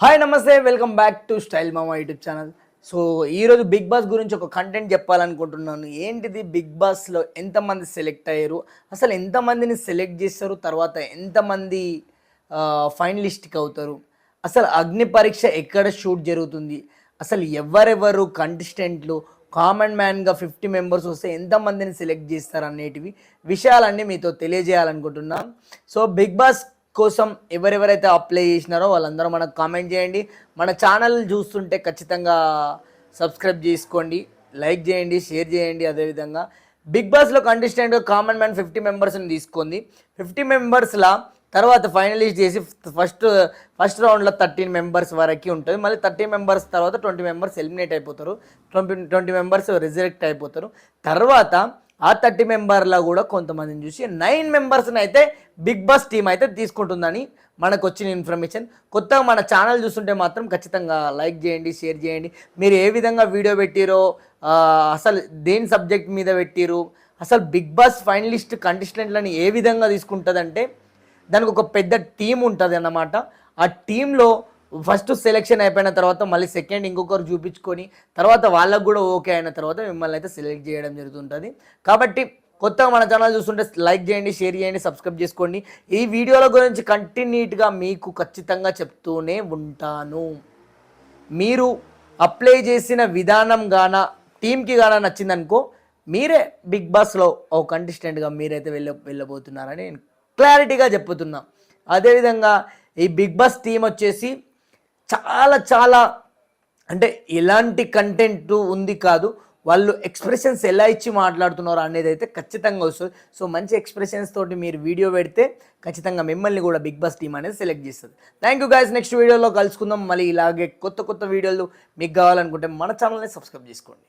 Hi నమస్తే welcome back to style మామా YouTube channel. So ఈరోజు బిగ్ బాస్ గురించి ఒక కంటెంట్ చెప్పాలనుకుంటున్నాను. ఏంటిది, బిగ్ బాస్లో ఎంతమంది సెలెక్ట్ అయ్యారు, అసలు ఎంతమందిని సెలెక్ట్ చేస్తారు, తర్వాత ఎంతమంది ఫైనలిస్ట్కి అవుతారు, అసలు అగ్ని పరీక్ష ఎక్కడ షూట్ జరుగుతుంది, అసలు ఎవరెవరు కంటెస్టెంట్లు, కామన్ మ్యాన్గా 50 మెంబర్స్ వస్తే ఎంతమందిని సెలెక్ట్ చేస్తారు అనేటివి విషయాలన్నీ మీతో తెలియజేయాలనుకుంటున్నాను. సో బిగ్ బాస్ కోసం ఎవరెవరైతే అప్లై చేసినారో వాళ్ళందరూ మనకు కామెంట్ చేయండి. మన ఛానల్ చూస్తుంటే ఖచ్చితంగా సబ్స్క్రైబ్ చేసుకోండి, లైక్ చేయండి, షేర్ చేయండి. అదేవిధంగా బిగ్ బాస్లో కంటెస్టెంట్ కామన్ మ్యాన్ 50 మెంబర్స్ని తీసుకుంది. 50 మెంబర్స్లా తర్వాత ఫైనలిస్ట్ చేసి ఫస్ట్ రౌండ్లో 13 మెంబర్స్ వరకు ఉంటుంది. మళ్ళీ 30 మెంబర్స్ తర్వాత 20 మెంబర్స్ ఎలిమినేట్ అయిపోతారు, 20 మెంబర్స్ రిజెక్ట్ అయిపోతారు. తర్వాత ఆ 30 మెంబర్లో కూడా కొంతమందిని చూసి 9 మెంబర్స్ని అయితే బిగ్ బాస్ టీం అయితే తీసుకుంటుందని మనకు వచ్చిన ఇన్ఫర్మేషన్. కొత్తగా మన ఛానల్ చూస్తుంటే మాత్రం ఖచ్చితంగా లైక్ చేయండి, షేర్ చేయండి. మీరు ఏ విధంగా వీడియో పెట్టిరో, అసలు దేని సబ్జెక్ట్ మీద పెట్టిరు, అసలు బిగ్ బాస్ ఫైనలిస్ట్ కంటెస్టెంట్లని ఏ విధంగా తీసుకుంటుందంటే దానికి ఒక పెద్ద టీం ఉంటుంది అన్నమాట. ఆ టీంలో ఫస్ట్ సెలెక్షన్ అయిపోయిన తర్వాత మళ్ళీ సెకండ్ ఇంకొకరు చూపించుకొని తర్వాత వాళ్ళకు కూడా ఓకే అయిన తర్వాత మిమ్మల్ని అయితే సెలెక్ట్ చేయడం జరుగుతుంటుంది. కాబట్టి కొత్తగా మన ఛానల్ చూస్తుంటే లైక్ చేయండి, షేర్ చేయండి, సబ్స్క్రైబ్ చేసుకోండి. ఈ వీడియోల గురించి కంటిన్యూట్గా మీకు ఖచ్చితంగా చెప్తూనే ఉంటాను. మీరు అప్లై చేసిన విధానం గాన టీంకి గాన నచ్చిందనుకో, మీరే బిగ్ బాస్లో ఓ కంటెస్టెంట్గా మీరైతే వెళ్ళబోతున్నారని నేను క్లారిటీగా చెప్పుతున్నా. అదేవిధంగా ఈ బిగ్ బాస్ టీం వచ్చేసి చాలా చాలా అంటే ఎలాంటి కంటెంట్ ఉంది కాదు, వాళ్ళు ఎక్స్ప్రెషన్స్ ఎలా ఇచ్చి మాట్లాడుతున్నారు అనేది అయితే ఖచ్చితంగా వస్తుంది. సో మంచి ఎక్స్ప్రెషన్స్ తోటి మీరు వీడియో పెడితే ఖచ్చితంగా మిమ్మల్ని కూడా బిగ్ బాస్ టీం అనేది సెలెక్ట్ చేస్తుంది. థ్యాంక్ యూ గైస్, నెక్స్ట్ వీడియోలో కలుసుకుందాం. మళ్ళీ ఇలాగే కొత్త కొత్త వీడియోలు మీకు కావాలనుకుంటే మన ఛానల్ని సబ్స్క్రైబ్ చేసుకోండి.